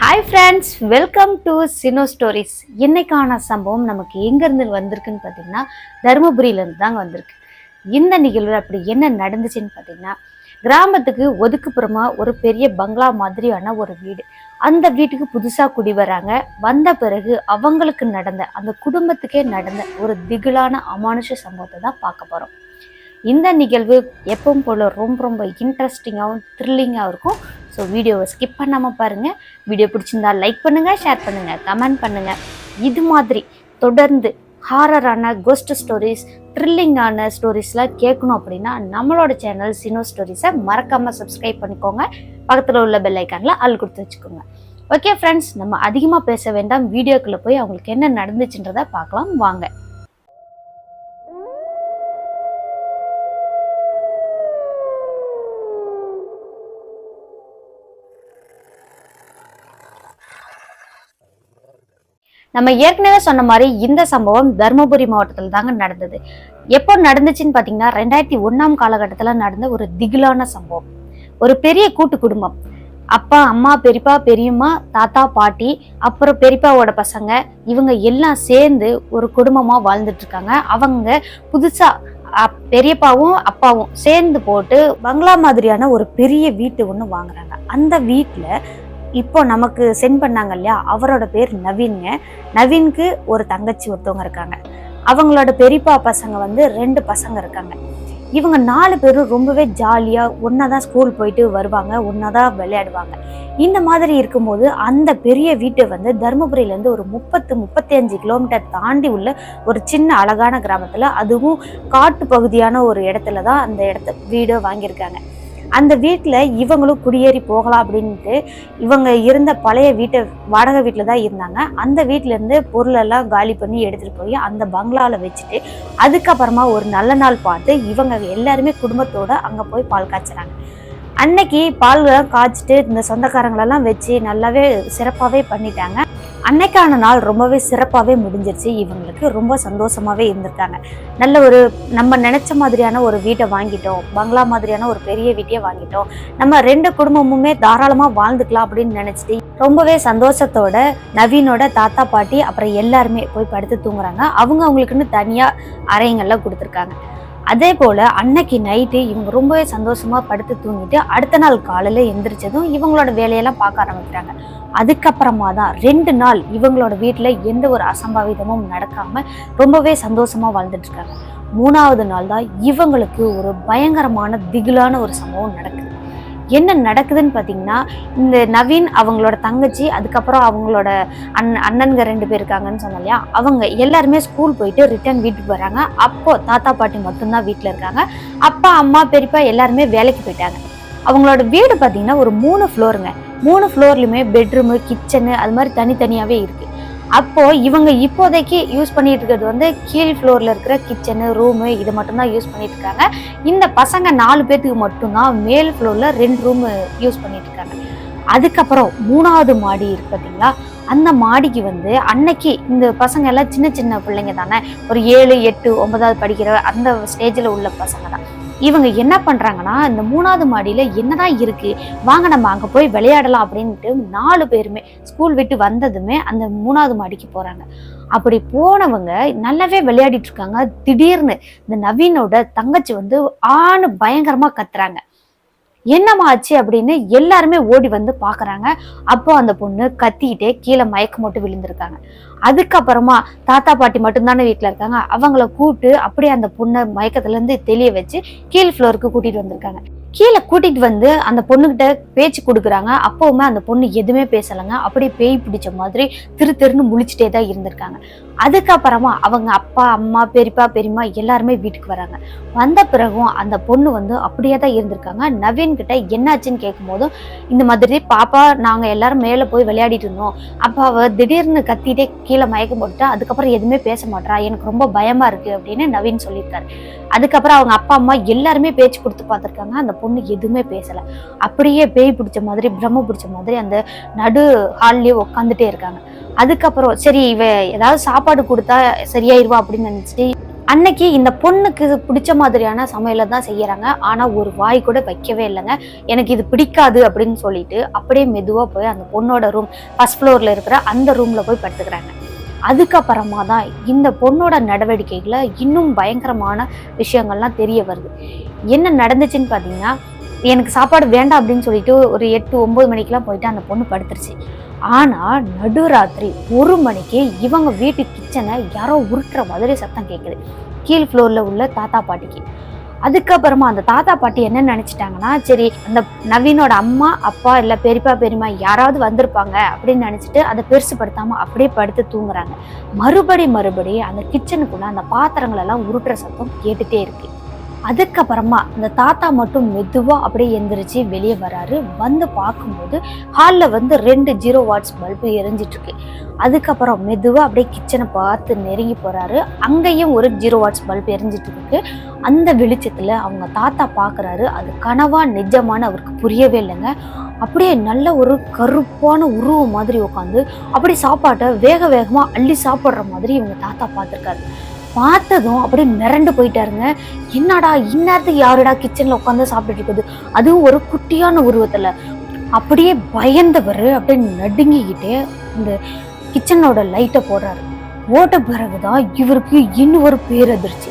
Hi friends, welcome to சினோ stories. இன்னைக்கான சம்பவம் நமக்கு எங்கேருந்து வந்திருக்குன்னு பார்த்தீங்கன்னா தருமபுரியிலேருந்து தாங்க வந்திருக்கு. இந்த நிகழ்வு அப்படி என்ன நடந்துச்சுன்னு பார்த்தீங்கன்னா, கிராமத்துக்கு ஒதுக்குப்புறமா ஒரு பெரிய பங்களா மாதிரியான ஒரு வீடு. அந்த வீட்டுக்கு புதுசாக குடி வராங்க. வந்த பிறகு அவங்களுக்கு நடந்த அந்த குடும்பத்துக்கே நடந்த ஒரு திகிலான அமானுஷ சம்பவத்தை தான் பார்க்க போகிறோம். இந்த நிகழ்வு எப்பவும் போல் ரொம்ப இன்ட்ரெஸ்டிங்காகவும் த்ரில்லிங்காகவும் இருக்கும். ஸோ வீடியோவை ஸ்கிப் பண்ணாமல் பாருங்கள். வீடியோ பிடிச்சிருந்தா லைக் பண்ணுங்கள், ஷேர் பண்ணுங்கள், கமெண்ட் பண்ணுங்கள். இது மாதிரி தொடர்ந்து ஹாரரான கோஸ்ட் ஸ்டோரிஸ், த்ரில்லிங்கான ஸ்டோரிஸ்லாம் கேட்கணும் அப்படின்னா நம்மளோட சேனல் சினோ ஸ்டோரிஸை மறக்காமல் சப்ஸ்கிரைப் பண்ணிக்கோங்க. பக்கத்தில் உள்ள பெல் ஐக்கானில் ஆல் கொடுத்து வச்சுக்கோங்க. ஓகே ஃப்ரெண்ட்ஸ், நம்ம அதிகமாக பேச வேண்டாம். வீடியோக்குள்ளே போய் அவங்களுக்கு என்ன நடந்துச்சுன்றதை பார்க்கலாம் வாங்க. நம்ம ஏற்கனவே சொன்ன மாதிரி இந்த சம்பவம் தருமபுரி மாவட்டத்தில் தாங்க நடந்தது. எப்போ நடந்துச்சுன்னு பார்த்தீங்கன்னா 2001 காலகட்டத்தில் நடந்த ஒரு திகிலான சம்பவம். ஒரு பெரிய கூட்டு குடும்பம், அப்பா, அம்மா, பெரியப்பா, பெரியம்மா, தாத்தா, பாட்டி, அப்புறம் பெரியப்பாவோட பசங்க, இவங்க எல்லாம் சேர்ந்து ஒரு குடும்பமா வாழ்ந்துட்டு இருக்காங்க. அவங்க புதுசா பெரியப்பாவும் அப்பாவும் சேர்ந்து போட்டு பங்களா மாதிரியான ஒரு பெரிய வீட்டு ஒன்று வாங்குறாங்க. அந்த வீட்டில் இப்போ நமக்கு சென்ட் பண்ணாங்க இல்லையா, அவரோட பேர் நவீன்ங்க. நவீனுக்கு ஒரு தங்கச்சி ஒருத்தவங்க இருக்காங்க. அவங்களோட பெரியப்பா பசங்க 2 பசங்க இருக்காங்க. இவங்க 4 பேரும் ரொம்பவே ஜாலியாக ஒன்னாதான் ஸ்கூல் போயிட்டு வருவாங்க, ஒன்னாதான் விளையாடுவாங்க. இந்த மாதிரி இருக்கும்போது அந்த பெரிய வீட்டை தருமபுரியிலேருந்து ஒரு 30-35 கிலோமீட்டர் தாண்டி உள்ள ஒரு சின்ன அழகான கிராமத்தில், அதுவும் காட்டு பகுதியான ஒரு இடத்துல தான் அந்த வீடை வாங்கியிருக்காங்க. அந்த வீட்டில் இவங்களும் குடியேறி போகலாம் அப்படின்ட்டு இவங்க இருந்த பழைய வீட்டை வாடகை வீட்டில் தான் இருந்தாங்க. அந்த வீட்டிலேருந்து பொருளெல்லாம் காலி பண்ணி எடுத்துகிட்டு போய் அந்த பங்களாவில் வச்சுட்டு அதுக்கப்புறமா ஒரு நல்ல நாள் பார்த்து இவங்க எல்லாருமே குடும்பத்தோடு அங்கே போய் பால் காய்ச்சுறாங்க. அன்னைக்கு பால்லாம் காய்ச்சிட்டு இந்த சொந்தக்காரங்களெல்லாம் வச்சு நல்லாவே சிறப்பாகவே பண்ணிட்டாங்க. அன்னைக்கான நாள் ரொம்பவே சிறப்பாகவே முடிஞ்சிருச்சு. இவங்களுக்கு ரொம்ப சந்தோஷமாகவே இருந்திருக்காங்க. நல்ல ஒரு நம்ம நினச்ச மாதிரியான ஒரு வீட்டை வாங்கிட்டோம், பங்களா மாதிரியான ஒரு பெரிய வீட்டையே வாங்கிட்டோம், நம்ம 2 குடும்பமுமே தாராளமாக வாழ்ந்துக்கலாம் அப்படின்னு நினச்சிட்டு ரொம்பவே சந்தோஷத்தோட நவீனோட தாத்தா, பாட்டி, அப்புறம் எல்லாருமே போய் படுத்து தூங்குறாங்க. அவங்களுக்குன்னு தனியாக அறைங்கள்லாம் கொடுத்துருக்காங்க. அதே போல் அன்னைக்கு நைட்டு இவங்க ரொம்பவே சந்தோஷமாக படுத்து தூங்கிட்டு அடுத்த நாள் காலையில் எந்திரிச்சதும் இவங்களோட வேலையெல்லாம் பார்க்க ஆரம்பிக்கிறாங்க. அதுக்கப்புறமா தான் 2 நாள் இவங்களோட வீட்டில் எந்த ஒரு அசம்பாவிதமும் நடக்காமல் ரொம்பவே சந்தோஷமாக வாழ்ந்துட்டு இருக்காங்க. 3ஆவது நாள் தான் இவங்களுக்கு ஒரு பயங்கரமான திகிலான ஒரு சம்பவம் நடக்குது. என்ன நடக்குதுன்னு பார்த்தீங்கன்னா, இந்த நவீன், அவங்களோட தங்கச்சி, அதுக்கப்புறம் அவங்களோட அண்ணனுங்க 2 பேர் இருக்காங்கன்னு சொன்னோம் இல்லையா, அவங்க எல்லாருமே ஸ்கூல் போயிட்டு ரிட்டர்ன் வீட்டுக்கு வராங்க. அப்போ தாத்தா, பாட்டி மட்டும்தான் வீட்டில் இருக்காங்க. அப்பா, அம்மா, பெரியப்பா எல்லாருமே வேலைக்கு போயிட்டாங்க. அவங்களோட வீடு பார்த்தீங்கன்னா ஒரு 3 ஃப்ளோருங்க. 3 ஃப்ளோர்லையுமே பெட்ரூமு, கிச்சனு அது மாதிரி தனித்தனியாகவே இருக்குது. அப்போது இவங்க இப்போதைக்கு யூஸ் பண்ணிட்டு இருக்கிறது கீழ் ஃப்ளோரில் இருக்கிற கிச்சனு, ரூமு, இது மட்டும்தான் யூஸ் பண்ணிட்டு இருக்காங்க. இந்த பசங்க 4 பேர்த்துக்கு மட்டும்தான் மேல் ஃப்ளோரில் 2 ரூமு யூஸ் பண்ணிட்டு இருக்காங்க. அதுக்கப்புறம் 3ஆவது மாடி இருக்கு பார்த்தீங்களா, அந்த மாடிக்கு அன்னைக்கு இந்த பசங்க எல்லாம் சின்ன சின்ன பிள்ளைங்க தானே, ஒரு 7, 8, 9ஆவது படிக்கிற அந்த ஸ்டேஜில் உள்ள பசங்க தான். இவங்க என்ன பண்ணுறாங்கன்னா, இந்த 3ஆவது மாடியில் என்னதான் இருக்குது, வாங்க நம்ம அங்கே போய் விளையாடலாம் அப்படின்ட்டு 4 பேருமே ஸ்கூல் விட்டு வந்ததுமே அந்த 3ஆவது மாடிக்கு போகிறாங்க. அப்படி போனவங்க நல்லாவே விளையாடிட்டு இருக்காங்க. திடீர்னு இந்த நவீனோட தங்கச்சி ஆணு பயங்கரமாக கத்துறாங்க. என்னம்மா ஆச்சு அப்படின்னு எல்லாருமே ஓடி பார்க்குறாங்க. அப்போ அந்த பொண்ணு கத்திக்கிட்டே கீழே மயக்கம் போட்டு விழுந்திருக்காங்க. அதுக்கப்புறமா தாத்தா, பாட்டி மட்டும்தானே வீட்டில் இருக்காங்க. அவங்கள கூப்பிட்டு அப்படியே அந்த பொண்ணை மயக்கத்துலேருந்து தெளிய வச்சு கீழ் ஃப்ளோருக்கு கூட்டிகிட்டு வந்திருக்காங்க. கீழே கூட்டிகிட்டு அந்த பொண்ணுக்கிட்ட பேச்சு கொடுக்குறாங்க. அப்போவுமே அந்த பொண்ணு எதுவுமே பேசலைங்க. அப்படியே பேய் பிடிச்ச மாதிரி திருன்னு முழிச்சிட்டே தான் இருந்திருக்காங்க. அதுக்கப்புறமா அவங்க அப்பா, அம்மா, பெரியப்பா, பெரியம்மா எல்லாருமே வீட்டுக்கு வராங்க. வந்த பிறகும் அந்த பொண்ணு அப்படியே தான் இருந்திருக்காங்க. நவீன் கிட்ட என்னாச்சுன்னு கேட்கும்போதும், இந்த மாதிரி பாப்பா நாங்கள் எல்லாரும் மேலே போய் விளையாடிட்டு இருந்தோம், அப்போ அவள் திடீர்னு கத்திட்டே கீழே மயக்கம் போட்டுட்டா, அதுக்கப்புறம் எதுவுமே பேச மாட்டா, எனக்கு ரொம்ப பயமா இருக்கு அப்படின்னு நவீன் சொல்லியிருக்காரு. அதுக்கப்புறம் அவங்க அப்பா, அம்மா எல்லாருமே பேச்சு கொடுத்து பார்த்துருக்காங்க. அந்த பொண்ணு எதுவுமே பேசலை. அப்படியே பேய் பிடிச்ச மாதிரி, பிரம்ம பிடிச்ச மாதிரி அந்த நடு ஹால்லேயே உட்காந்துட்டே இருக்காங்க. அதுக்கப்புறம் சரி இவ ஏதாவது சாப்பாடு கொடுத்தா சரியாயிருவா அப்படின்னு நினச்சிட்டு அன்னைக்கு இந்த பொண்ணுக்கு பிடிச்ச மாதிரியான சமையலை தான் செய்யறாங்க. ஆனா ஒரு வாய் கூட வைக்கவே இல்லைங்க. எனக்கு இது பிடிக்காது அப்படின்னு சொல்லிட்டு அப்படியே மெதுவா போய் அந்த பொண்ணோட ரூம் ஃபர்ஸ்ட் ஃப்ளோர்ல இருக்கிற அந்த ரூம்ல போய் படுத்துக்கிறாங்க. அதுக்கப்புறமா தான் இந்த பொண்ணோட நடவடிக்கைகளை இன்னும் பயங்கரமான விஷயங்கள்லாம் தெரிய வருது. என்ன நடந்துச்சுன்னு பார்த்தீங்கன்னா, எனக்கு சாப்பாடு வேண்டாம் அப்படின்னு சொல்லிட்டு ஒரு 8, 9 மணிக்கெல்லாம் போயிட்டு அந்த பொண்ணு படுத்துருச்சு. ஆனா நடுராத்திரி 1 மணிக்கு இவங்க வீட்டு கிச்சனை யாரோ உருட்டுற மாதிரி சத்தம் கேட்குது, கீழ் ஃப்ளோர்ல உள்ள தாத்தா பாட்டிக்கு. அதுக்கப்புறமா அந்த தாத்தா பாட்டி என்ன நினைச்சிட்டாங்கன்னா, சரி அந்த நவீனோட அம்மா அப்பா இல்ல பெரியப்பா பெரியம்மா யாராவது வந்திருப்பாங்க அப்படின்னு நினைச்சிட்டு அதை பெருசுப்படுத்தாம அப்படியே படுத்து தூங்குறாங்க. மறுபடி அந்த கிச்சனுக்குள்ள அந்த பாத்திரங்கள் எல்லாம் உருட்டுற சத்தம் கேட்டுட்டே இருக்கு. அதுக்கப்புறமா இந்த தாத்தா மட்டும் மெதுவா அப்படியே எந்திரிச்சு வெளியே வராரு. வந்து பார்க்கும்போது ஹாலில் வந்து 2 0 வாட்ஸ் பல்பு எரிஞ்சிட்டு இருக்கு. அதுக்கப்புறம் மெதுவா அப்படியே கிச்சனை பார்த்து நெருங்கி போறாரு. அங்கேயும் ஒரு 0 வாட்ஸ் பல்பு எரிஞ்சிட்டு இருக்கு. அந்த வெளிச்சத்துல அவங்க தாத்தா பாக்குறாரு. அது கனவா நிஜமான அவருக்கு புரியவே இல்லைங்க. அப்படியே நல்ல ஒரு கருப்பான உருவம் மாதிரி உட்காந்து அப்படி சாப்பாட்டை வேக வேகமா அள்ளி சாப்பிட்ற மாதிரி இவங்க தாத்தா பார்த்துருக்காரு. பார்த்ததும் அப்படியே மிரண்டு போயிட்டாருங்க. என்னடா இந்நேரத்துக்கு யாருடா கிச்சன்ல உட்காந்து சாப்பிட்டுட்டு இருக்குது, அதுவும் ஒரு குட்டியான உருவத்துல. அப்படியே பயந்தவர் அப்படியே நடுங்கிக்கிட்டே இந்த கிச்சனோட லைட்டை போடுறாரு. போட்ட பிறகுதான் இவருக்கு இன்னும் ஒரு பேரதிர்ச்சி.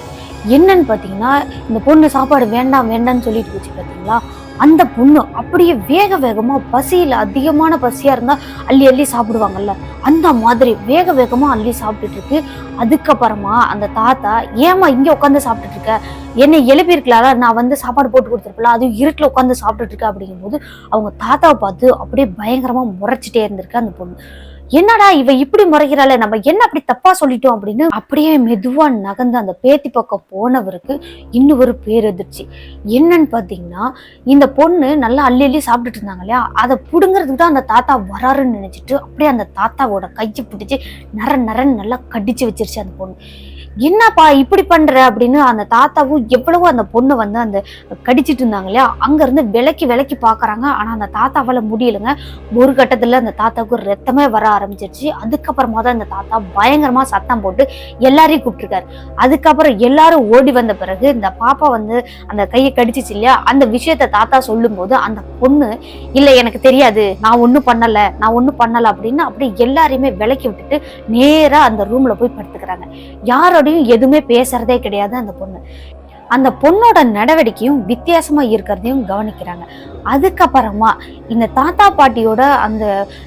என்னன்னு பாத்தீங்கன்னா, இந்த பொண்ணு சாப்பாடு வேண்டாம் வேண்டாம்னு சொல்லிட்டு போச்சு பாத்தீங்களா, அந்த பொண்ணு அப்படியே வேக வேகமா பசியில அதிகமான பசியா இருந்தா அள்ளி அள்ளி சாப்பிடுவாங்கல்ல, அந்த மாதிரி வேக வேகமா அள்ளி சாப்பிட்டுட்டு இருக்கு. அதுக்கப்புறமா அந்த தாத்தா, ஏமா இங்க உட்காந்து சாப்பிட்டுட்டு இருக்க, என்னை எழுப்பியிருக்கலாம்ல, நான் வந்து சாப்பாடு போட்டு கொடுத்துருப்பல, அதுவும் இருட்டில் உட்காந்து சாப்பிட்டுட்டு இருக்க அப்படிங்கும்போது அவங்க தாத்தாவை பார்த்து அப்படியே பயங்கரமா முறைச்சிட்டே இருந்திருக்கு அந்த பொண்ணு. என்னடா இவ இப்படி முறைகிறாள, நம்ம என்ன அப்படி தப்பா சொல்லிட்டோம் அப்படின்னு அப்படியே மெதுவா நகர்ந்து அந்த பேத்தி பக்கம் போனவருக்கு இன்னும் ஒரு பேரதிர்ச்சி. என்னன்னு பாத்தீங்கன்னா, இந்த பொண்ணு நல்லா அள்ளி அள்ளி சாப்பிட்டுட்டு இருந்தாங்க இல்லையா, அதை புடுங்கிறதுக்கு தான் அந்த தாத்தா வராருன்னு நினைச்சிட்டு அப்படியே அந்த தாத்தாவோட கையை பிடிச்சி நரன்னு நல்லா கடிச்சு வச்சிருச்சு அந்த பொண்ணு. என்னப்பா இப்படி பண்ற அப்படின்னு அந்த தாத்தாவும் எவ்வளவோ அந்த பொண்ணு வந்து அந்த கடிச்சிட்டு இருந்தாங்க இல்லையா, அங்க இருந்து விலக்கி பாக்குறாங்க. ஆனா அந்த தாத்தாவால முடியலைங்க. ஒரு கட்டத்துல அந்த தாத்தாவுக்கு ரத்தமே வர ஆரம்பிச்சிருச்சு. அதுக்கப்புறமா தான் அந்த தாத்தா பயங்கரமா சத்தம் போட்டு எல்லாரையும் கூப்பிட்டுருக்காரு. அதுக்கப்புறம் எல்லாரும் ஓடி வந்த பிறகு இந்த பாப்பா வந்து அந்த கையை கடிச்சிச்சு இல்லையா, அந்த விஷயத்த தாத்தா சொல்லும் போது அந்த பொண்ணு, இல்ல எனக்கு தெரியாது, நான் ஒண்ணும் பண்ணல அப்படின்னு அப்படி எல்லாரையுமே விலக்கி விட்டுட்டு நேரா அந்த ரூம்ல போய் படுத்துக்கிறாங்க. யாரோடையும் எதுவுமே பேசுறதே கிடையாது அந்த பொண்ணு. அந்த பொண்ணோட நடவடிக்கையும் வித்தியாசமா இருக்கிறதையும் கவனிக்கிறாங்க. அதுக்கப்புறமா இந்த தாத்தா பாட்டியோட அந்த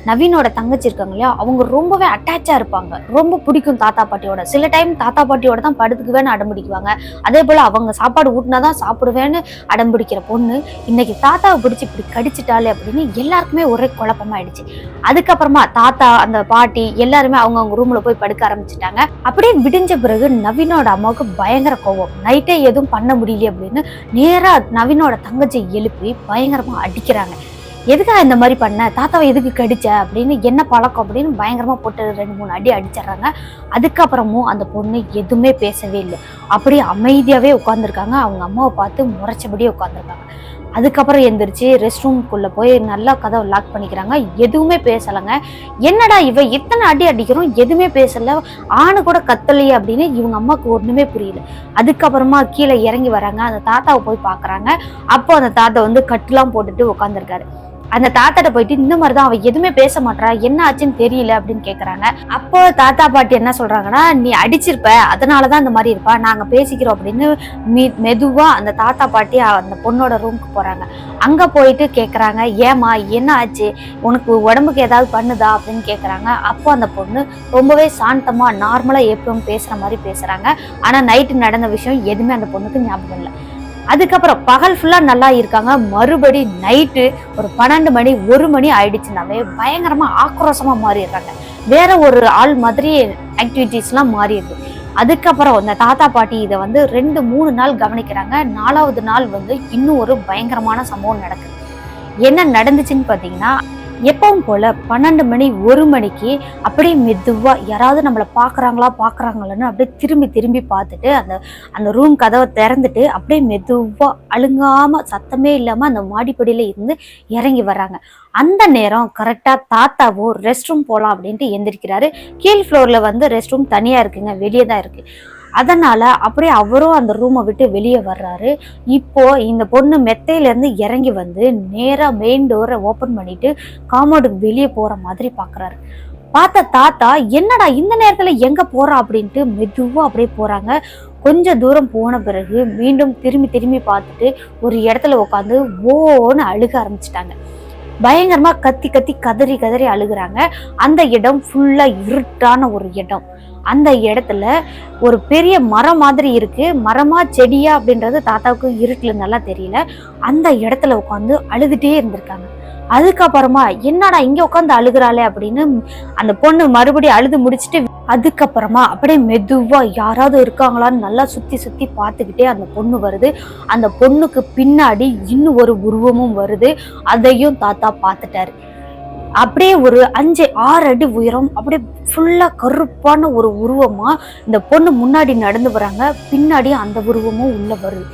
நவீனோட தங்கச்சி இருக்காங்க இல்லையா, அவங்க ரொம்பவே அட்டாச்சா இருப்பாங்க. ரொம்ப பிடிக்கும் தாத்தா பாட்டியோட. சில டைம் தாத்தா பாட்டியோட தான் படுத்துக்குவேன்னு அடம்பிடிக்குவாங்க. அதே போல அவங்க சாப்பாடு ஊட்டினாதான் சாப்பிடுவேன்னு அடம்பிடிக்கிற பொண்ணு இன்னைக்கு தாத்தாவை பிடிச்சி இப்படி கடிச்சிட்டாலே அப்படின்னு எல்லாருக்குமே ஒரே குழப்பமாயிடுச்சு. அதுக்கப்புறமா தாத்தா அந்த பாட்டி எல்லாருமே அவங்க ரூம்ல போய் படுக்க ஆரம்பிச்சுட்டாங்க. அப்படியே விடிஞ்ச பிறகு நவீனோட அம்மாவுக்கு பயங்கர கோவம். நைட்டே எதுவும் பண்ண முடியல அப்படின்னு நேரா நவீனோட தங்கச்சி எழுப்பி பயங்கரமா அடிக்கிறாங்க. எதுக்காக இந்த மாதிரி பண்ண, தாத்தாவை எதுக்கு கடிச்ச அப்படின்னு, என்ன பழக்கம் அப்படின்னு பயங்கரமா போட்டு 2-3 அடி அடிச்சிடறாங்க. அதுக்கப்புறமும் அந்த பொண்ணு எதுவுமே பேசவே இல்லை. அப்படியே அமைதியாவே உட்காந்துருக்காங்க. அவங்க அம்மாவை பார்த்து முறைச்சபடியே உட்காந்துருக்காங்க. அதுக்கப்புறம் எந்திரிச்சு ரெஸ்ட் ரூம்குள்ள போய் நல்லா கதவை லாக் பண்ணிக்கிறாங்க. எதுவுமே பேசலைங்க. என்னடா இவ இத்தனை அடி அடிக்கிறோம் எதுவுமே பேசல, ஆணு கூட கத்தலையே அப்படின்னு இவங்க அம்மாவுக்கு ஒண்ணுமே புரியல. அதுக்கப்புறமா கீழே இறங்கி வராங்க. அந்த தாத்தாவை போய் பாக்குறாங்க. அப்போ அந்த தாத்தா வந்து கட்டுலாம் போட்டுட்டு உட்காந்துருக்காரு. அந்த தாத்தாட்ட போயிட்டு, இந்த மாதிரிதான் அவ எதுவுமே பேச மாட்டா, என்ன ஆச்சுன்னு தெரியல அப்படின்னு கேக்குறாங்க. அப்போ தாத்தா பாட்டி என்ன சொல்றாங்கன்னா, நீ அடிச்சிருப்ப, அதனாலதான் இந்த மாதிரி இருப்பா, நாங்க பேசிக்கிறோம் அப்படின்னு மெதுவா அந்த தாத்தா பாட்டி அந்த பொண்ணோட ரூமுக்கு போறாங்க. அங்க போயிட்டு கேக்குறாங்க, ஏமா என்ன ஆச்சு, உனக்கு உடம்புக்கு ஏதாவது பண்ணுதா அப்படின்னு கேக்குறாங்க. அப்போ அந்த பொண்ணு ரொம்பவே சாந்தமா நார்மலா எப்பவும் பேசுற மாதிரி பேசுறாங்க. ஆனா நைட்டு நடந்த விஷயம் எதுவுமே அந்த பொண்ணுக்கு ஞாபகம் இல்லை. அதுக்கப்புறம் பகல் ஃபுல்லா நல்லா இருக்காங்க. மறுபடி நைட்டு ஒரு 12 மணி 1 மணி ஆயிடுச்சுனாவே பயங்கரமா ஆக்ரோஷமா மாறிடுறாங்க. வேற ஒரு ஆள் மாதிரி ஆக்டிவிட்டிஸ் எல்லாம் மாறிடுது. அதுக்கப்புறம் இந்த தாத்தா பாட்டி இதை வந்து 2-3 நாள் கவனிக்கிறாங்க. 4வது நாள் வந்து இன்னும் ஒரு பயங்கரமான சம்பவம் நடக்குது. என்ன நடந்துச்சுன்னு பாத்தீங்கன்னா, எப்பவும் போல 12 மணி 1 மணிக்கு அப்படியே மெதுவா யாராவது நம்மளை பாக்குறாங்களான்னு அப்படியே திரும்பி பார்த்துட்டு அந்த ரூம் கதவை திறந்துட்டு அப்படியே மெதுவா அழுங்காம சத்தமே இல்லாம அந்த மாடிப்படியில இருந்து இறங்கி வர்றாங்க. அந்த நேரம் கரெக்டா தாத்தாவும் ரெஸ்ட் ரூம் போலாம் அப்படின்ட்டு எந்திரிக்கிறாரு. கீழ் ஃப்ளோர்ல வந்து ரெஸ்ட் ரூம் தனியா இருக்குங்க, வெளியே தான் இருக்கு. அதனால அப்படியே அவரும் அந்த ரூமை விட்டு வெளியே வர்றாரு. இப்போ இந்த பொண்ணு மெத்தையில இருந்து இறங்கி வந்து நேரா மெயின் டோரை ஓபன் பண்ணிட்டு காம்பவுண்டுக்கு வெளியே போற மாதிரி பாக்குறாரு. பார்த்த தாத்தா என்னடா இந்த நேரத்துல எங்க போறா அப்படின்ட்டு மெதுவா அப்படியே போறாங்க. கொஞ்ச தூரம் போன பிறகு மீண்டும் திரும்பி திரும்பி பார்த்துட்டு ஒரு இடத்துல உட்காந்து ஓன்னு அழுக ஆரம்பிச்சிட்டாங்க. பயங்கரமா கத்தி கத்தி கதறி கதறி அழுகுறாங்க. அந்த இடம் ஃபுல்லா இருட்டான ஒரு இடம். அந்த இடத்துல ஒரு பெரிய மரம் மாதிரி இருக்கு. மரமா செடியா அப்படின்றது தாத்தாவுக்கு இருட்டுல நல்லா தெரியல. அந்த இடத்துல உட்காந்து அழுதுட்டே இருந்திருக்காங்க. அதுக்கப்புறமா என்னடா இங்க உட்காந்து அழுகுறாளே அப்படின்னு அந்த பொண்ணு மறுபடியும் அழுது முடிச்சுட்டு அதுக்கப்புறமா அப்படியே மெதுவா யாராவது இருக்காங்களான்னு நல்லா சுத்தி சுத்தி பார்த்துக்கிட்டே அந்த பொண்ணு வருது. அந்த பொண்ணுக்கு பின்னாடி இன்னும் ஒரு உருவமும் வருது. அதையும் தாத்தா பார்த்துட்டாரு. அப்படியே ஒரு 5-6 அடி உயரம், அப்படியே ஃபுல்லா கருப்பான ஒரு உருவமா இந்த பொண்ணு முன்னாடி நடந்து வராங்க. பின்னாடி அந்த உருவமும் உள்ள வருது.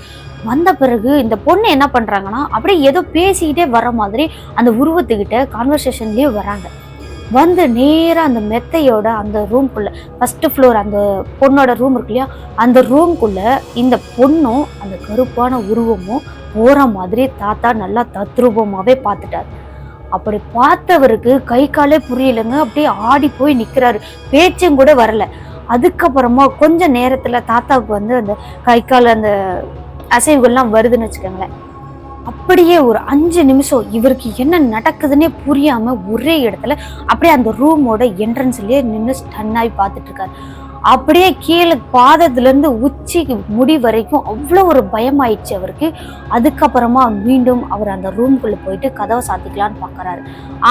வந்த பிறகு இந்த பொண்ணு என்ன பண்றாங்கன்னா அப்படியே ஏதோ பேசிக்கிட்டே வர மாதிரி அந்த உருவத்துக்கிட்ட கான்வர்சேஷன்லயே வராங்க. வந்து நேரா அந்த மெத்தையோட அந்த ரூம்குள்ள, ஃபர்ஸ்ட் ஃப்ளோர் அந்த பொண்ணோட ரூம் இருக்கு இல்லையா, அந்த ரூம்குள்ள இந்த பொண்ணும் அந்த கருப்பான உருவமும் போற மாதிரி தாத்தா நல்லா தத்ரூபமாவே பார்த்துட்டாரு. அப்படி பார்த்தவருக்கு கை காலே புரியலைங்க. அப்படியே ஆடி போய் நிக்கிறாரு. பேச்சும் கூட வரல. அதுக்கப்புறமா கொஞ்ச நேரத்துல தாத்தாவுக்கு வந்து அந்த கை கால் அந்த அசைவுகள்லாம் வருதுன்னு வச்சுக்கோங்களேன். அப்படியே ஒரு 5 நிமிஷம் இவருக்கு என்ன நடக்குதுன்னே புரியாம ஒரே இடத்துல அப்படியே அந்த ரூமோட என்ட்ரன்ஸ்லயே நின்று ஸ்டன் ஆகி பார்த்துட்டு இருக்காரு. அப்படியே கீழே பாதத்துல இருந்து உச்சி முடி வரைக்கும் அவ்வளோ ஒரு பயமாயிடுச்சு அவருக்கு. அதுக்கப்புறமா மீண்டும் அவர் அந்த ரூம்குள்ள போயிட்டு கதவை சாத்திக்கலான்னு பாக்குறாரு.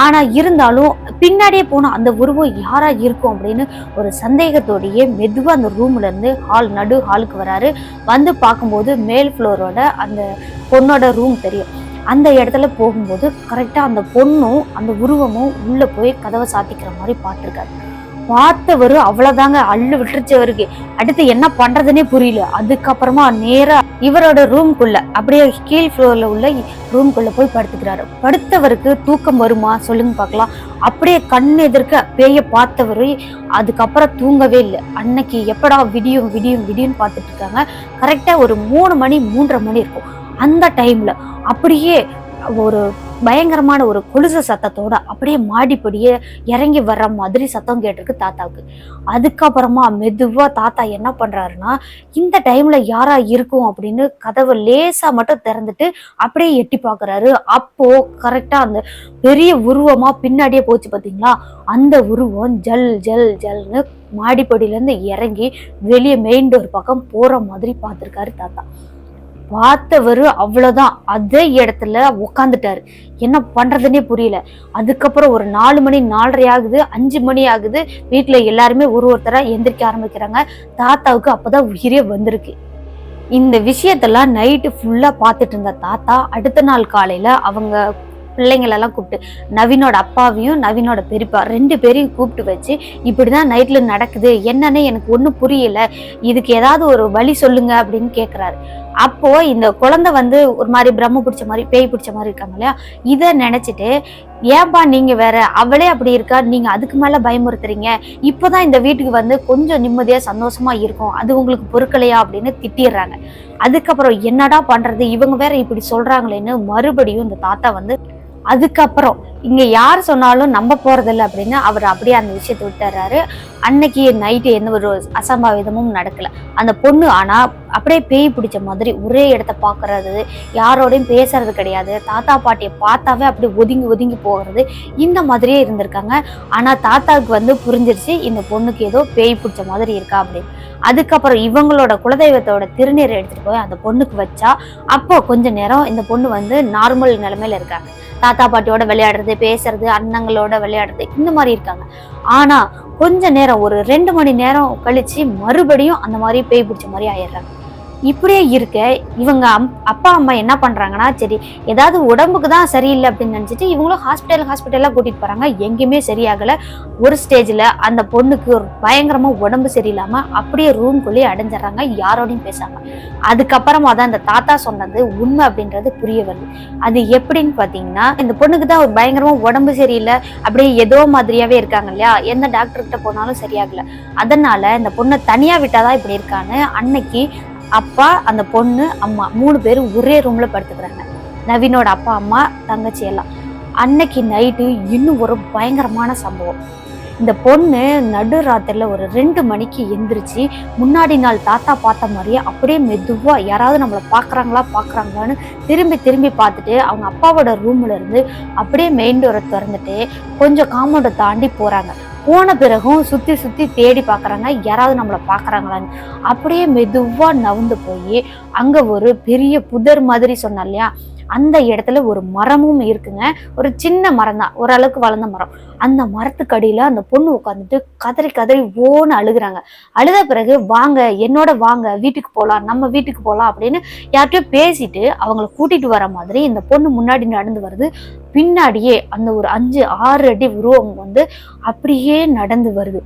ஆனா இருந்தாலும் பின்னாடியே போன அந்த உருவம் யாரா இருக்கும் அப்படின்னு ஒரு சந்தேகத்தோடையே மெதுவா அந்த ரூம்ல இருந்து நடு ஹாலுக்கு வராரு. வந்து பார்க்கும்போது மேல் ஃப்ளோரோட அந்த பொண்ணோட ரூம் தெரியும். அந்த இடத்துல போகும்போது கரெக்டா அந்த பொண்ணும் அந்த உருவமும் உள்ள போய் கதவை சாத்திக்கிற மாதிரி பார்த்துருக்காரு. பார்த்தவரு அவ்வளவுதாங்க, அள்ளு விட்டுருச்சவருக்கு. அடுத்து என்ன பண்றதுன்னே புரியல. அதுக்கப்புறமா நேரா இவரோட ரூம்குள்ள அப்படியே கீழ் ஃப்ளோர்ல உள்ள ரூம்குள்ள போய் படுத்துக்கிறாரு. படுத்தவருக்கு தூக்கம் வருமா சொல்லுங்க பார்க்கலாம். அப்படியே கண் எதிர்க்க பேய பார்த்தவரு அதுக்கப்புறம் தூங்கவே இல்லை. அன்னைக்கு எப்படா விடியும் விடியும் விடியும் பார்த்துட்டு இருக்காங்க. கரெக்டா ஒரு 3 மணி 3:30 மணி இருக்கும். அந்த டைம்ல அப்படியே ஒரு பயங்கரமான ஒரு கொலுசு சத்தத்தோட அப்படியே மாடிப்படியே இறங்கி வர்ற மாதிரி சத்தம் கேட்டிருக்கு தாத்தாவுக்கு. அதுக்கப்புறமா மெதுவா தாத்தா என்ன பண்றாருன்னா இந்த டைம்ல யாரா இருக்கும் அப்படின்னு கதவை லேசா மட்டும் திறந்துட்டு அப்படியே எட்டி பாக்குறாரு. அப்போ கரெக்டா அந்த பெரிய உருவமா பின்னாடியே போச்சு பாத்தீங்களா, அந்த உருவம் ஜல் ஜல் ஜல்னு மாடிப்படியில இருந்து இறங்கி வெளியே மெயின் டோர் பக்கம் போற மாதிரி பார்த்திருக்காரு தாத்தா. பார்த்தவரு அவ்வளவுதான், அதே இடத்துல உக்காந்துட்டாரு. என்ன பண்றதுன்னே புரியல. அதுக்கப்புறம் ஒரு 4 மணி 4:30 ஆகுது, 5 மணி ஆகுது. வீட்டுல எல்லாருமே ஒருத்தரா எந்திரிக்க ஆரம்பிக்கிறாங்க. தாத்தாவுக்கு அப்பதான் உயிரே வந்திருக்கு. இந்த விஷயத்தெல்லாம் நைட்டு ஃபுல்லா பார்த்துட்டு இருந்த தாத்தா அடுத்த நாள் காலையில அவங்க பிள்ளைங்களெல்லாம் கூப்பிட்டு, நவீனோட அப்பாவையும் நவீனோட பெரியப்பா 2 பேரையும் கூப்பிட்டு வச்சு, இப்படிதான் நைட்ல நடக்குது, என்னன்னு எனக்கு ஒன்றும் புரியல, இதுக்கு ஏதாவது ஒரு வழி சொல்லுங்க அப்படின்னு கேட்குறாரு. அப்போ இந்த குழந்தை வந்து ஒரு மாதிரி பிரம்ம பிடிச்ச மாதிரி பேய் பிடிச்ச மாதிரி இருக்காங்க இல்லையா, இதை நினைச்சிட்டு ஏன்பா நீங்க வேற, அவளே அப்படி இருக்கா, நீங்க அதுக்கு மேல பயமுறுத்துறீங்க, இப்போதான் இந்த வீட்டுக்கு வந்து கொஞ்சம் நிம்மதியா சந்தோஷமா இருக்கும், அது உங்களுக்கு பொறுக்கலையா அப்படின்னு திட்டிடுறாங்க. அதுக்கப்புறம் என்னடா பண்றது, இவங்க வேற இப்படி சொல்றாங்களேன்னு மறுபடியும் இந்த தாத்தா வந்து அதுக்கப்புறம் இங்க யார் சொன்னாலும் நம்ப போறதில்லை அப்படின்னு அவர் அப்படியே அந்த விஷயத்தை விட்டுறாரு. அன்னைக்கு நைட்டு எந்த ஒரு அசம்பாவிதமும் நடக்கல. அந்த பொண்ணு ஆனா அப்படியே பேய் பிடிச்ச மாதிரி ஒரே இடத்த பாக்குறது, யாரோடையும் பேசுறது கிடையாது, தாத்தா பாட்டியை பார்த்தாவே அப்படியே ஒதுங்கி ஒதுங்கி போகிறது, இந்த மாதிரியே இருந்திருக்காங்க. ஆனா தாத்தாவுக்கு வந்து புரிஞ்சிருச்சு இந்த பொண்ணுக்கு ஏதோ பேய் பிடிச்ச மாதிரி இருக்கா அப்படின்னு. அதுக்கப்புறம் இவங்களோட குலதெய்வத்தோட திருநீரை எடுத்துட்டு போய் அந்த பொண்ணுக்கு வச்சா அப்போ கொஞ்ச நேரம் இந்த பொண்ணு வந்து நார்மல் நிலைமையில இருக்காங்க. தாத்தா பாட்டியோட விளையாடுறது, பேசுறது, அண்ணங்களோட விளையாடுறது, இந்த மாதிரி இருக்காங்க. ஆனா கொஞ்ச நேரம் ஒரு 2 மணி நேரம் கழிச்சு மறுபடியும் அந்த மாதிரி பேய் பிடிச்ச மாதிரி ஆயிடுறாங்க. இப்படியே இருக்க இவங்க அப்பா அம்மா என்ன பண்றாங்கன்னா, சரி ஏதாவது உடம்புக்கு தான் சரியில்லை அப்படின்னு நினைச்சிட்டு இவங்களும் ஹாஸ்பிட்டலா கூட்டிட்டு போறாங்க. எங்கேயுமே சரியாகல. ஒரு ஸ்டேஜ்ல அந்த பொண்ணுக்கு ஒரு பயங்கரமா உடம்பு சரியில்லாம அப்படியே ரூம்குள்ளேயே அடைஞ்சிடறாங்க, யாரோடையும் பேசாம. அதுக்கப்புறமா தான் அந்த தாத்தா சொன்னது உண்மை அப்படின்றது புரிய வருது. அது எப்படின்னு பாத்தீங்கன்னா, இந்த பொண்ணுக்கு தான் ஒரு பயங்கரமா உடம்பு சரியில்லை, அப்படியே ஏதோ மாதிரியாவே இருக்காங்க இல்லையா, எந்த டாக்டர் கிட்ட போனாலும் சரியாகல. அதனால இந்த பொண்ணை தனியா விட்டாதான் இப்படி இருக்கான்னு அன்னைக்கு அப்பா, அந்த பொண்ணு, அம்மா 3 பேரும் ஒரே ரூம்ல படுத்துக்கிறாங்க. நவீனோட அப்பா அம்மா தங்கச்சி எல்லாம். அன்னைக்கு நைட்டு இன்னும் ஒரு பயங்கரமான சம்பவம். இந்த பொண்ணு நடு ராத்திரில ஒரு 2 மணிக்கு எந்திரிச்சு முன்னாடி நாள் தாத்தா பார்த்த மாதிரியே அப்படியே மெதுவா யாராவது நம்மளை பாக்குறாங்களான்னு திரும்பி திரும்பி பார்த்துட்டு அவங்க அப்பாவோட ரூம்ல இருந்து அப்படியே மெயின் டோரை திறந்துட்டு கொஞ்சம் காம்பவுண்டை தாண்டி போறாங்க. போன பிறகும் சுத்தி சுத்தி தேடி பாக்குறாங்க, யாராவது நம்மளை பாக்குறாங்களான்னு. அப்படியே மெதுவா நவுந்து போய் அங்க ஒரு பெரிய புதர் மாதிரி சொன்ன இல்லையா, அந்த இடத்துல ஒரு மரமும் இருக்குங்க. ஒரு சின்ன மரம் தான், ஓரளவுக்கு வளர்ந்த மரம். அந்த மரத்துக்கு அடியில அந்த பொண்ணு உட்காந்துட்டு கதறி கதறி ஓன்னு அழுகுறாங்க. அழுத பிறகு வாங்க என்னோட வாங்க, வீட்டுக்கு போலாம், நம்ம வீட்டுக்கு போலாம் அப்படின்னு யார்கிட்டயோ பேசிட்டு அவங்களை கூட்டிட்டு வர மாதிரி இந்த பொண்ணு முன்னாடி நடந்து வருது. பின்னாடியே அந்த ஒரு 5-6 அடி உருவம் வந்து அப்படியே நடந்து வருது.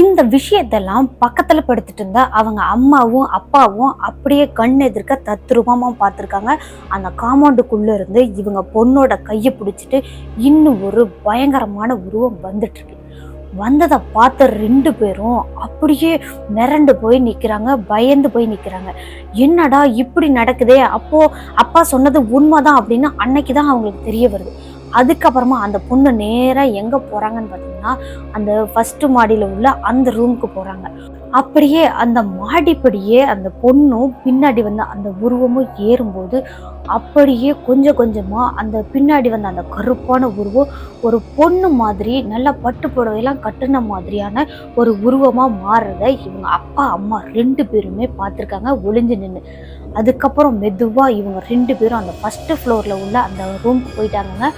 இந்த விஷயத்தெல்லாம் பக்கத்துல படுத்துட்டு இருந்தா அவங்க அம்மாவும் அப்பாவும் அப்படியே கண் எதிர்க்க தத்ரூபமா பார்த்துருக்காங்க. அந்த காம்பவுண்டுக்குள்ள இருந்து இவங்க பொண்ணோட கையை பிடிச்சிட்டு இன்னும் ஒரு பயங்கரமான உருவம் வந்துட்டு இருக்கு. வந்ததை பார்த்த 2 பேரும் அப்படியே மிரண்டு போய் நிக்கிறாங்க, பயந்து போய் நிக்கிறாங்க. என்னடா இப்படி நடக்குதே, அப்போ அப்பா சொன்னது உண்மைதான் அப்படின்னு அன்னைக்குதான் அவங்களுக்கு தெரிய வருது. அதுக்கப்புறமா அந்த பொண்ணு நேரா எங்க போறாங்கன்னு பாத்தீங்கன்னா, அந்த ஃபர்ஸ்ட் மாடியில உள்ள அந்த ரூமுக்கு போறாங்க. அப்படியே அந்த மாடிப்படியே அந்த பொண்ணும் பின்னாடி வந்த அந்த உருவமும் ஏறும்போது அப்படியே கொஞ்சம் கொஞ்சமா அந்த பின்னாடி வந்த அந்த கருப்பான உருவம் ஒரு பொண்ணு மாதிரி நல்லா பட்டு புடவையெல்லாம் கட்டுன மாதிரியான ஒரு உருவமா மாறுறத இவங்க அப்பா அம்மா 2 பேருமே பார்த்துருக்காங்க ஒளிஞ்சு நின்று. அதுக்கப்புறம் மெதுவா இவங்க 2 பேரும் அந்த ஃபர்ஸ்ட் ஃப்ளோர்ல உள்ள அந்த ரூம்க்கு போயிட்டாங்க.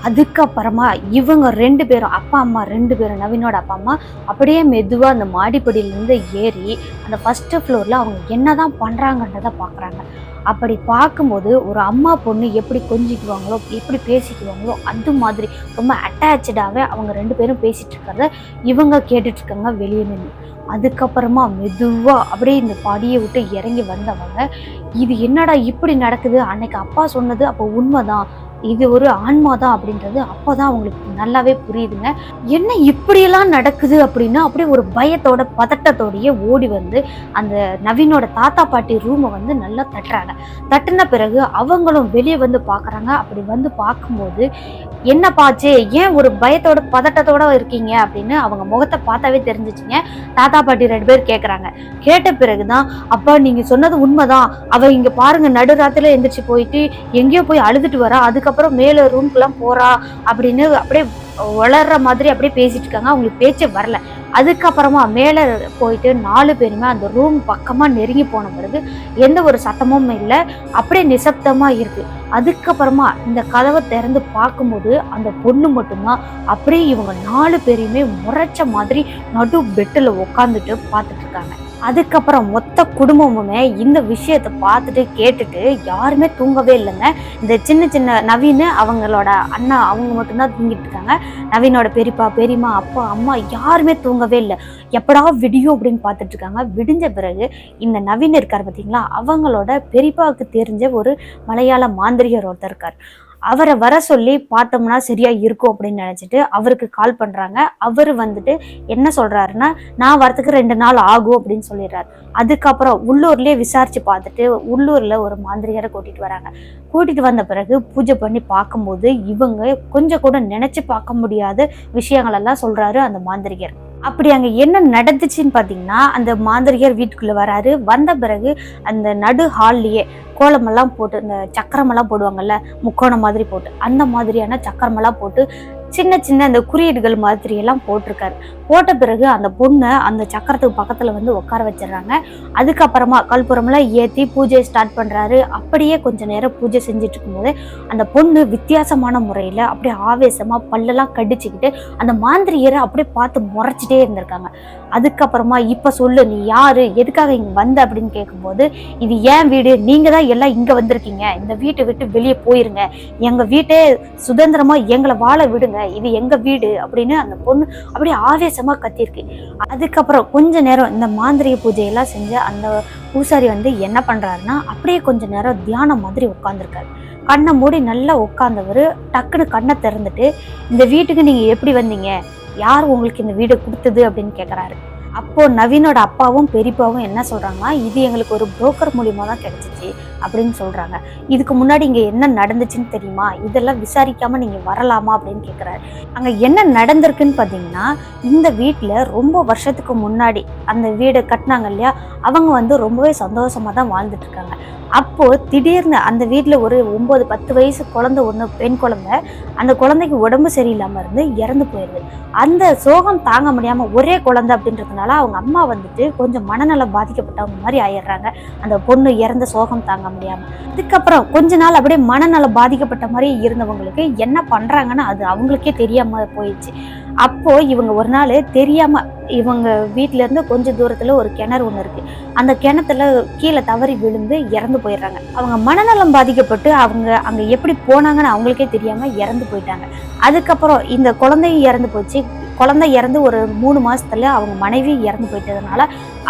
அதுக்கப்புறமா இவங்க 2 பேரும் அப்பா அம்மா 2 பேரும் நவீனோட அப்பா அம்மா அப்படியே மெதுவா அந்த மாடிப்படியிலிருந்து ஏறி அந்த ஃபர்ஸ்ட் ஃப்ளோர்ல அவங்க என்னதான் பண்றாங்கன்றத பாக்குறாங்க. அப்படி பார்க்கும்போது ஒரு அம்மா பொண்ணு எப்படி கொஞ்சிக்குவாங்களோ எப்படி பேசிக்குவாங்களோ அது மாதிரி ரொம்ப அட்டாச்சாவே அவங்க 2 பேரும் பேசிட்டு இருக்கிறத இவங்க கேட்டுட்டு இருக்காங்க வெளியே நின்று. அதுக்கப்புறமா மெதுவா அப்படியே இந்த படியை விட்டு இறங்கி வந்தவங்க, இது என்னடா இப்படி நடக்குது, அன்னைக்கு அப்பா சொன்னது அப்போ உண்மைதான், இது ஒரு ஆன்மாதான் அப்படின்றது அப்போதான் அவங்களுக்கு நல்லாவே புரியுதுங்க. என்ன இப்படியெல்லாம் நடக்குது அப்படின்னா அப்படியே ஒரு பயத்தோட பதட்டத்தோடயே ஓடி வந்து அந்த நவீனோட தாத்தா பாட்டி ரூமை வந்து நல்லா தட்டுறாங்க. தட்டின பிறகு அவங்களும் வெளியே வந்து பாக்குறாங்க. அப்படி வந்து பார்க்கும்போது என்ன பாச்சு, ஏன் ஒரு பயத்தோட பதட்டத்தோட இருக்கீங்க அப்படின்னு அவங்க முகத்தை பார்த்தாவே தெரிஞ்சிச்சுங்க. தாத்தா பாட்டி 2 பேர் கேட்கறாங்க. கேட்ட பிறகுதான், அப்பா நீங்க சொன்னது உண்மைதான், அவ இங்க பாருங்க நடுராத்திரில எந்திரிச்சு போயிட்டு எங்கேயோ போய் அழுதுட்டு வரா, அதுக்கப்புறம் மேல ரூம்க்குலாம் போறா அப்படின்னு அப்படியே வளர்ற மாதிரி அப்படியே பேசிட்டு இருக்காங்க. அவங்களுக்கு பேச்சே வரல. அதுக்கப்புறமா மேல போயிட்டு 4 பேருமே அந்த ரூம் பக்கமா நெருங்கி போன பிறகு எந்த ஒரு சத்தமும் இல்லை, அப்படியே நிசப்தமா இருக்கு. அதுக்கப்புறமா இந்த கதவை திறந்து பார்க்கும்போது அந்த பொண்ணு மட்டும்தான் அப்படியே இவங்க 4 பேரையுமே முறைச்ச மாதிரி நடு பெட்டில் உட்காந்துட்டு பார்த்துட்டு இருக்காங்க. அதுக்கப்புறம் மொத்த குடும்பமுமே இந்த விஷயத்தை பார்த்துட்டு கேட்டுட்டு யாருமே தூங்கவே இல்லைங்க. இந்த சின்ன சின்ன நவீன் அவங்களோட அண்ணா அவங்க மட்டும்தான் தூங்கிட்டு இருக்காங்க. நவீனோட பெரியப்பா பெரியம்மா அப்பா அம்மா யாருமே தூங்கவே இல்லை. எப்படா விடியும் அப்படின்னு பார்த்துட்டு இருக்காங்க. விடிஞ்ச பிறகு இந்த நவீன் இருக்கார் பார்த்தீங்களா, அவங்களோட பெரியப்பாவுக்கு தெரிஞ்ச ஒரு மலையாள மாந்திரிகர் ஒருத்தர் இருக்கார். அவரை வர சொல்லி பார்த்தோம்னா சரியா இருக்கும் அப்படின்னு நினைச்சிட்டு அவருக்கு கால் பண்றாங்க. அவரு வந்துட்டு என்ன சொல்றாருன்னா, நான் வரத்துக்கு 2 நாள் ஆகும் அப்படின்னு சொல்லிடுறாரு. அதுக்கப்புறம் உள்ளூர்லயே விசாரிச்சு பார்த்துட்டு உள்ளூர்ல ஒரு மாந்திரிகரை கூட்டிட்டு வராங்க. கூட்டிட்டு வந்த பிறகு பூஜை பண்ணி பார்க்கும்போது இவங்க கொஞ்சம் கூட நினைச்சு பார்க்க முடியாத விஷயங்கள் எல்லாம் சொல்றாரு அந்த மாந்திரிகர். அப்படி அங்க என்ன நடந்துச்சுன்னு பாத்தீங்கன்னா, அந்த மாந்திரிகர் வீட்டுக்குள்ள வராரு. வந்த பிறகு அந்த நடு ஹால்லயே கோலமெல்லாம் போட்டு, இந்த சக்கரமெல்லாம் போடுவாங்கல்ல முக்கோணம் மாதிரி போட்டு, அந்த மாதிரியான சக்கரமெல்லாம் போட்டு சின்ன சின்ன அந்த குறியீடுகள் மாதிரி எல்லாம் போட்டிருக்காரு. போட்ட பிறகு அந்த பொண்ணை அந்த சக்கரத்துக்கு பக்கத்துல வந்து உட்கார வச்சிடறாங்க. அதுக்கப்புறமா கற்பூரமெல்லாம் ஏற்றி பூஜையை ஸ்டார்ட் பண்றாரு. அப்படியே கொஞ்ச நேரம் பூஜை செஞ்சுட்டு இருக்கும்போது அந்த பொண்ணு வித்தியாசமான முறையில அப்படியே ஆவேசமா பல்லெல்லாம் கடிச்சுக்கிட்டு அந்த மாந்திரியரை அப்படியே பார்த்து முறைச்சிட்டே இருந்திருக்காங்க. அதுக்கப்புறமா இப்ப சொல்லு, நீ யாரு, எதுக்காக இங்க வந்த அப்படின்னு கேட்கும்போது, இது ஏன் வீடு, நீங்க தான் எல்லாம் இங்க வந்திருக்கீங்க, இந்த வீட்டை விட்டு வெளியே போயிருங்க, எங்க வீட்டே சுதந்திரமா எங்களை வாழ விடுங்க, இது எங்க வீடு அப்படின்னு அந்த பொண்ணு அப்படியே ஆவேசமா கத்திருக்கு. அதுக்கப்புறம் கொஞ்ச நேரம் இந்த மாந்திரிக பூஜையெல்லாம் செஞ்சு அந்த பூசாரி வந்து என்ன பண்றாருன்னா, அப்படியே கொஞ்ச நேரம் தியானம் மாதிரி உட்கார்ந்துருக்காரு. கண்ணை மூடி நல்லா உட்கார்ந்தவர் டக்குன்னு கண்ணை திறந்துட்டு, இந்த வீட்டுக்கு நீங்க எப்படி வந்தீங்க, யார் உங்களுக்கு இந்த வீடு கொடுத்தது அப்படின்னு கேட்குறாரு. அப்போ நவீனோட அப்பாவும் பெரியப்பாவும் என்ன சொல்றாங்கன்னா, இது எங்களுக்கு ஒரு புரோக்கர் மூலியமா தான் கிடைச்சிச்சு அப்படின்னு சொல்றாங்க. இதுக்கு முன்னாடி இங்க என்ன நடந்துச்சுன்னு தெரியுமா, இதெல்லாம் விசாரிக்காம நீங்க வரலாமா அப்படின்னு கேட்குறாரு. அங்க என்ன நடந்திருக்குன்னு பார்த்தீங்கன்னா, இந்த வீட்டில் ரொம்ப வருஷத்துக்கு முன்னாடி அந்த வீடை கட்டினாங்க இல்லையா, அவங்க வந்து ரொம்பவே சந்தோஷமா தான் வாழ்ந்துட்டு இருக்காங்க. அப்போ திடீர்னு அந்த வீட்டில் ஒரு 9-10 வயசு குழந்தை ஒன்று, பெண் குழந்தை, அந்த குழந்தைக்கு உடம்பு சரியில்லாம இருந்து இறந்து போயிடுது. அந்த சோகம் தாங்க முடியாம, ஒரே குழந்தை அப்படின்றதுனால அவங்க அம்மா வந்துட்டு கொஞ்சம் மனநலம் பாதிக்கப்பட்டவங்க மாதிரி ஆயிடுறாங்க, அந்த பொண்ணு இறந்த சோகம் தாங்க முடியாம. அதுக்கப்புறம் கொஞ்ச நாள் அப்படியே மனநலம் பாதிக்கப்பட்ட மாதிரி இருந்தவங்களுக்கு என்ன பண்றாங்கன்னு அது அவங்களுக்கே தெரியாம போயிடுச்சு. அப்போ இவங்க ஒரு நாள் தெரியாம, இவங்க வீட்டுல இருந்து கொஞ்சம் தூரத்துல ஒரு கிணறு ஒண்ணு இருக்கு, அந்த கிணத்துல கீழே தவறி விழுந்து இறந்து போயிடுறாங்க. அவங்க மனநலம் பாதிக்கப்பட்டு அவங்க அங்க எப்படி போனாங்கன்னு அவங்களுக்கே தெரியாம இறந்து போயிட்டாங்க. அதுக்கப்புறம் இந்த குழந்தையும் இறந்து போச்சு. குழந்தை இறந்து ஒரு 3 மாசத்துல அவங்க மனைவி இறந்து போயிட்டதுனால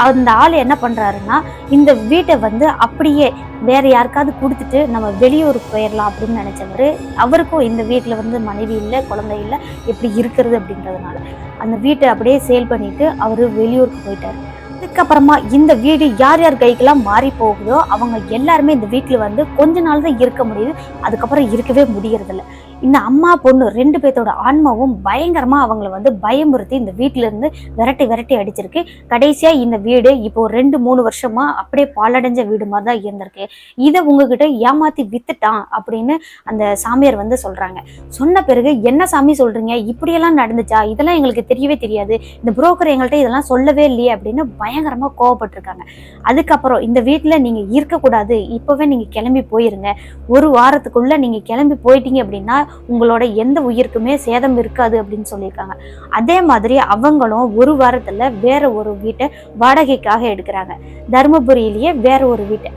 அந்த ஆள் என்ன பண்றாருன்னா, இந்த வீட்டை வந்து அப்படியே வேற யாருக்காவது கொடுத்துட்டு நம்ம வெளியூருக்கு போயிடலாம் அப்படின்னு நினைச்சவரு, அவருக்கும் இந்த வீட்டுல வந்து மனைவி இல்லை, குழந்தை இல்லை, எப்படி இருக்கிறது அப்படின்றதுனால அந்த வீட்டை அப்படியே சேல் பண்ணிட்டு அவரு வெளியூருக்கு போயிட்டாரு. அதுக்கப்புறமா இந்த வீடு யார் யார் கைக்கெல்லாம் மாறி போகுதோ அவங்க எல்லாருமே இந்த வீட்டில் வந்து கொஞ்ச நாள் தான் இருக்க முடியுது, அதுக்கப்புறம் இருக்கவே முடியறதில்ல. இந்த அம்மா பொண்ணு 2 பேர்த்தோட ஆன்மாவும் பயங்கரமா அவங்கள வந்து பயமுறுத்தி இந்த வீட்டுல இருந்து விரட்டி விரட்டி அடிச்சிருக்கு. கடைசியா இந்த வீடு இப்போ 2-3 வருஷமா அப்படியே பாலடைஞ்ச வீடு மாதிரி தான் இருந்திருக்கு. இதை உங்ககிட்ட ஏமாத்தி வித்துட்டான் அப்படின்னு அந்த சாமியார் வந்து சொல்றாங்க. சொன்ன பிறகு, என்ன சாமி சொல்றீங்க, இப்படியெல்லாம் நடந்துச்சா, இதெல்லாம் எங்களுக்கு தெரியவே தெரியாது, இந்த புரோக்கர் எங்கள்கிட்ட இதெல்லாம் சொல்லவே இல்லையே அப்படின்னு பயங்கரமா கோவப்பட்டிருக்காங்க. அதுக்கப்புறம் இந்த வீட்டுல நீங்க இருக்கக்கூடாது, இப்பவே நீங்க கிளம்பி போயிருங்க, 1 வாரத்துக்குள்ள நீங்க கிளம்பி போயிட்டீங்க அப்படின்னா உங்களோட எந்த உயிருக்குமே சேதம் இருக்காது அப்படின்னு சொல்லியிருக்காங்க. அதே மாதிரி அவங்களும் 1 வாரத்துல வேற ஒரு வீட்டை வாடகைக்காக எடுக்கிறாங்க, தர்மபுரியிலேயே வேற ஒரு வீட்டை.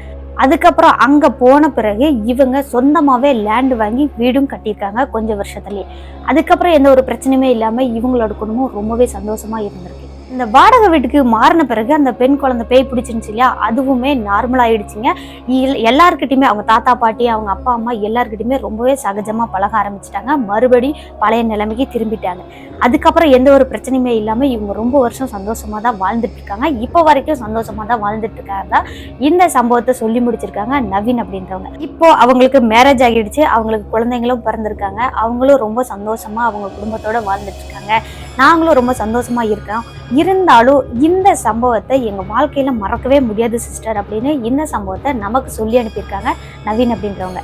அதுக்கப்புறம் அங்க போன பிறகு இவங்க சொந்தமாவே லேண்ட் வாங்கி வீடும் கட்டியிருக்காங்க கொஞ்சம் வருஷத்துலயே. அதுக்கப்புறம் எந்த ஒரு பிரச்சனையுமே இல்லாம இவங்களோட குடும்பம் ரொம்பவே சந்தோஷமா இருந்திருக்கு. இந்த வாடகை வீட்டுக்கு மாறின பிறகு அந்த பெண் குழந்தை பேய் பிடிச்சிருந்துச்சு இல்லையா, அதுவுமே நார்மல் ஆயிடுச்சுங்க. எல்லாருக்கிட்டையுமே அவங்க தாத்தா பாட்டி, அவங்க அப்பா அம்மா எல்லாருக்கிட்டையுமே ரொம்பவே சகஜமா பழக ஆரம்பிச்சிட்டாங்க. மறுபடி பழைய நிலைமைக்கு திரும்பிட்டாங்க. அதுக்கப்புறம் எந்த ஒரு பிரச்சனையுமே இல்லாம இவங்க ரொம்ப வருஷம் சந்தோஷமா தான் வாழ்ந்துட்டு இருக்காங்க. இப்போ வரைக்கும் சந்தோஷமா தான் வாழ்ந்துட்டு இருக்காங்க. இந்த சம்பவத்தை சொல்லி முடிச்சிருக்காங்க நவீன் அப்படின்றவங்க. இப்போ அவங்களுக்கு மேரேஜ் ஆகிடுச்சு, அவங்களுக்கு குழந்தைங்களும் பிறந்திருக்காங்க. அவங்களும் ரொம்ப சந்தோஷமா அவங்க குடும்பத்தோட வாழ்ந்துட்டு இருக்காங்க. நாங்களும் ரொம்ப சந்தோஷமா இருக்கோம். இருந்தாலும் இந்த சம்பவத்தை எங்க வாழ்க்கையில மறக்கவே முடியாது சிஸ்டர் அப்படின்னு இந்த சம்பவத்தை நமக்கு சொல்லி அனுப்பியிருக்காங்க நவீன் அப்படின்றவங்க.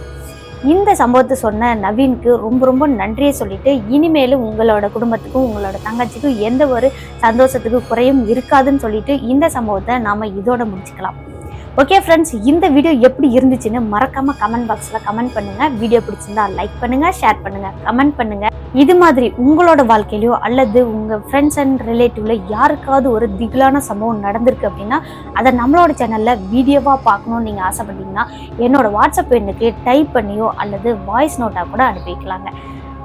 இந்த சம்பவத்தை சொன்ன நவீனுக்கு ரொம்ப ரொம்ப நன்றியை சொல்லிட்டு, இனிமேலும் உங்களோட குடும்பத்துக்கும் உங்களோட தங்கச்சிக்கும் எந்த ஒரு சந்தோஷத்துக்கு குறையும் இருக்காதுன்னு சொல்லிட்டு இந்த சம்பவத்தை நாம இதோட முடிச்சுக்கலாம். ஓகே ஃப்ரெண்ட்ஸ், இந்த வீடியோ எப்படி இருந்துச்சுன்னு மறக்காம கமெண்ட் பாக்ஸ்ல கமெண்ட் பண்ணுங்க. வீடியோ பிடிச்சிருந்தா லைக் பண்ணுங்க, ஷேர் பண்ணுங்க, கமெண்ட் பண்ணுங்க. இது மாதிரி உங்களோட வாழ்க்கையிலயோ அல்லது உங்க ஃப்ரெண்ட்ஸ் அண்ட் ரிலேட்டிவ்ல யாருக்காவது ஒரு திகிலான சம்பவம் நடந்திருக்கு அப்படின்னா அதை நம்மளோட சேனல்ல வீடியோவா பார்க்கணும்னு நீங்க ஆசைப்பட்டீங்கன்னா என்னோட வாட்ஸ்அப் எண்ணுக்கு டைப் பண்ணியோ அல்லது வாய்ஸ் நோட்டா கூட அனுப்பிக்கலாங்க.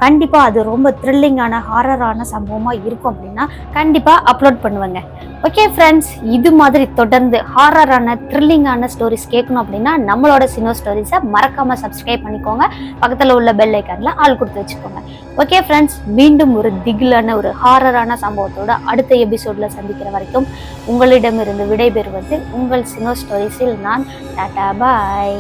கண்டிப்பா அது ரொம்ப த்ரில்லிங்கான ஹாரரான சம்பவமா இருக்கும் அப்படின்னா கண்டிப்பா அப்லோட் பண்ணுவேங்க. ஓகே ஃப்ரெண்ட்ஸ், இது மாதிரி தொடர்ந்து ஹாரரான த்ரில்லிங்கான ஸ்டோரிஸ் கேட்கணும் அப்படின்னா நம்மளோட சினோ ஸ்டோரிஸை மறக்காம சப்ஸ்கிரைப் பண்ணிக்கோங்க. பக்கத்துல உள்ள பெல் ஐக்கான்ல ஆல் கொடுத்து வச்சுக்கோங்க. ஓகே ஃப்ரெண்ட்ஸ், மீண்டும் ஒரு திகிலான ஒரு ஹாரரான சம்பவத்தோட அடுத்த எபிசோட்ல சந்திக்கிற வரைக்கும் உங்களிடமிருந்து விடைபெறுவது உங்கள் சினோ ஸ்டோரிஸில் நான். டாடா பாய்.